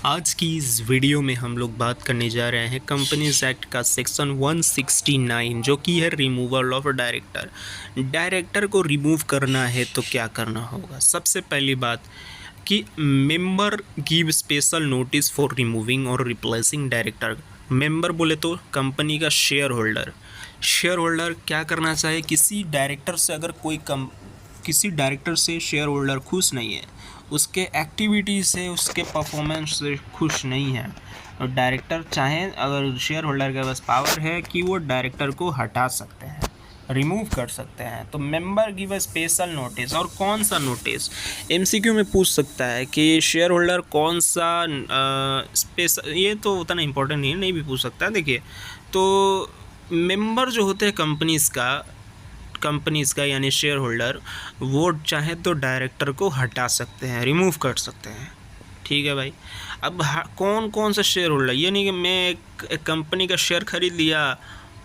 आज की इस वीडियो में हम लोग बात करने जा रहे हैं कंपनीज एक्ट का सेक्शन 169 जो कि है रिमूवल ऑफ डायरेक्टर। डायरेक्टर को रिमूव करना है तो क्या करना होगा। सबसे पहली बात कि member give special notice for removing और रिप्लेसिंग डायरेक्टर। मेंबर बोले तो कंपनी का शेयर होल्डर। शेयर होल्डर क्या करना चाहिए, किसी डायरेक्टर से अगर किसी डायरेक्टर से शेयर होल्डर खुश नहीं है, उसके एक्टिविटी से, उसके परफॉर्मेंस से खुश नहीं है, और डायरेक्टर चाहें, अगर शेयर होल्डर के पास पावर है कि वो डायरेक्टर को हटा सकते हैं, रिमूव कर सकते हैं, तो member give a special notice. और कौन सा नोटिस, एमसीक्यू में पूछ सकता है कि शेयर होल्डर कौन सा स्पेशल, ये तो उतना इम्पोर्टेंट नहीं भी पूछ सकता है। देखिए, तो मेंबर जो होते हैं कंपनीज़ का यानी शेयर होल्डर, वो चाहे तो डायरेक्टर को हटा सकते हैं, रिमूव कर सकते हैं। ठीक है भाई। अब कौन कौन सा शेयर होल्डर, ये नहीं कि मैं एक कंपनी का शेयर खरीद लिया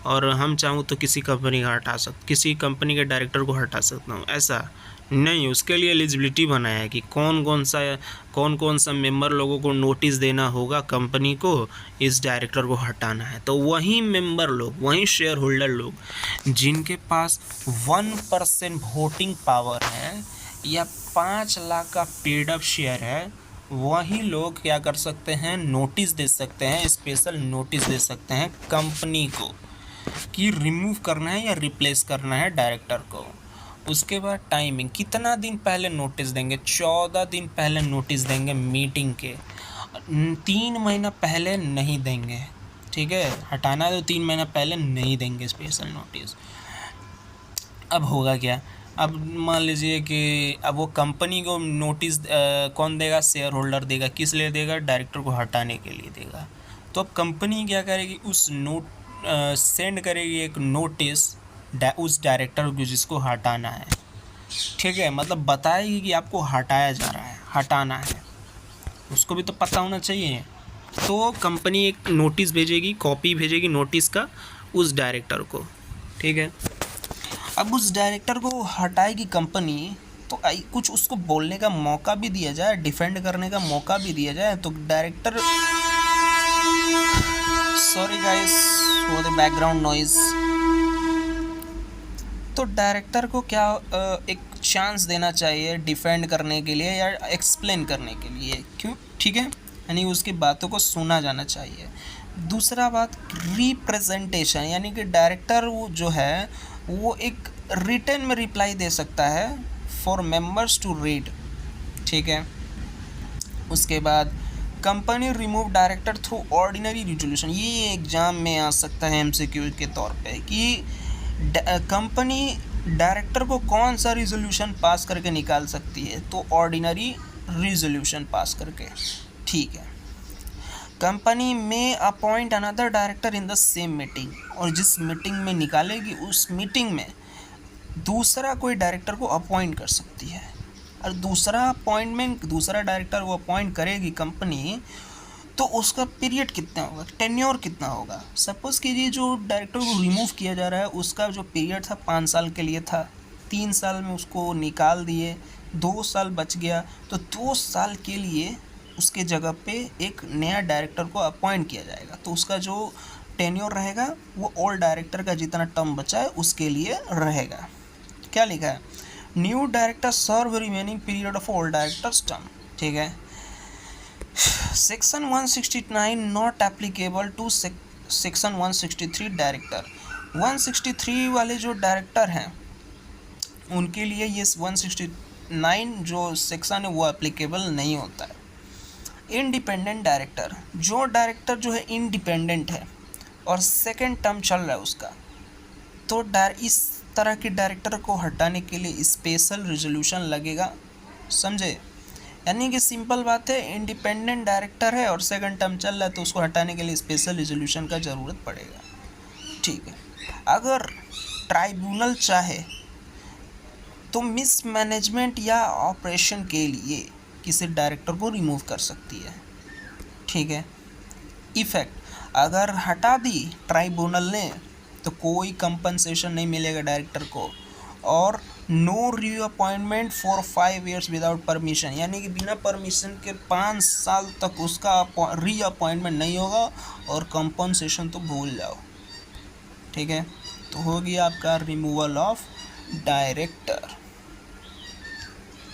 और हम चाहूँ तो किसी कंपनी के डायरेक्टर को हटा सकता हूँ, ऐसा नहीं। उसके लिए एलिजिबिलिटी बनाया है कि कौन कौन सा मेंबर लोगों को नोटिस देना होगा कंपनी को इस डायरेक्टर को हटाना है। तो वही मेंबर लोग, वही शेयर होल्डर लोग जिनके पास 1% वोटिंग पावर है या 5 लाख का पेड अप शेयर है, वही लोग क्या कर सकते हैं, नोटिस दे सकते हैं, स्पेशल नोटिस दे सकते हैं कंपनी को कि रिमूव करना है या रिप्लेस करना है डायरेक्टर को। उसके बाद टाइमिंग, कितना दिन पहले नोटिस देंगे, 14 दिन पहले नोटिस देंगे मीटिंग के, 3 महीना पहले नहीं देंगे। ठीक है, हटाना है तो 3 महीना पहले नहीं देंगे स्पेशल नोटिस। अब होगा क्या, अब मान लीजिए कि अब वो कंपनी को नोटिस कौन देगा, शेयर होल्डर देगा। किस लिए देगा, डायरेक्टर को हटाने के लिए देगा। तो अब कंपनी क्या करेगी, उस सेंड करेगी एक नोटिस उस डायरेक्टर को जिसको हटाना है। ठीक है, मतलब बताएगी कि आपको हटाया जा रहा है, हटाना है, उसको भी तो पता होना चाहिए। तो कंपनी एक नोटिस भेजेगी, कॉपी भेजेगी नोटिस का उस डायरेक्टर को। ठीक है, अब उस डायरेक्टर को हटाएगी कंपनी, तो कुछ उसको बोलने का मौका भी दिया जाए, डिफेंड करने का मौका भी दिया जाए। तो director, sorry guys for the background noise, तो डायरेक्टर को क्या एक चांस देना चाहिए डिफेंड करने के लिए या एक्सप्लेन करने के लिए, क्यों। ठीक है, यानी उसकी बातों को सुना जाना चाहिए। दूसरा बात, रिप्रेजेंटेशन, यानी कि डायरेक्टर वो जो है वो एक रिटन में रिप्लाई दे सकता है फॉर मेंबर्स टू रीड। ठीक है, उसके बाद company remove director through ordinary resolution, ये एग्जाम में आ सकता है एमसीक्यू के तौर पे कि कंपनी डायरेक्टर को कौन सा रिजोल्यूशन पास करके निकाल सकती है, तो ऑर्डिनरी रिजोल्यूशन पास करके। ठीक है, कंपनी में appoint another director in the same meeting, और जिस मीटिंग में निकालेगी उस मीटिंग में दूसरा कोई डायरेक्टर को अपॉइंट कर सकती है। और दूसरा डायरेक्टर वो अपॉइंट करेगी कंपनी, तो उसका पीरियड कितना होगा, टेन्योर कितना होगा। सपोज़ कीजिए जो डायरेक्टर को रिमूव किया जा रहा है उसका जो पीरियड था 5 साल के लिए था, 3 साल में उसको निकाल दिए, 2 साल बच गया, तो 2 साल के लिए उसके जगह पे एक नया डायरेक्टर को अपॉइंट किया जाएगा। तो उसका जो टेन्योर रहेगा वो ओल्ड डायरेक्टर का जितना टर्म बचा है उसके लिए रहेगा। क्या लिखा है, new director serve remaining period of old directors term. ठीक है, section 169 not applicable to section 163 director. 163 वाले जो डायरेक्टर हैं उनके लिए ये 169 जो सेक्शन है वो एप्लीकेबल नहीं होता है। इंडिपेंडेंट डायरेक्टर, जो डायरेक्टर जो है इंडिपेंडेंट है और सेकेंड टर्म चल रहा है उसका, तो इस तरह के डायरेक्टर को हटाने के लिए स्पेशल रिजोल्यूशन लगेगा। समझे, यानी कि सिंपल बात है, इंडिपेंडेंट डायरेक्टर है और सेकंड टर्म चल रहा है तो उसको हटाने के लिए स्पेशल रिजोल्यूशन का ज़रूरत पड़ेगा। ठीक है, अगर ट्राइब्यूनल चाहे तो मिसमैनेजमेंट या ऑपरेशन के लिए किसी डायरेक्टर को रिमूव कर सकती है। ठीक है, इफेक्ट, अगर हटा दी ट्राइब्यूनल ने तो कोई कंपनसेशन नहीं मिलेगा डायरेक्टर को, और no reappointment for 5 years without permission, यानी कि बिना परमिशन के 5 साल तक उसका रीअपॉइंटमेंट नहीं होगा, और कंपनसेशन तो भूल जाओ। ठीक है, तो हो गया आपका रिमूवल ऑफ डायरेक्टर।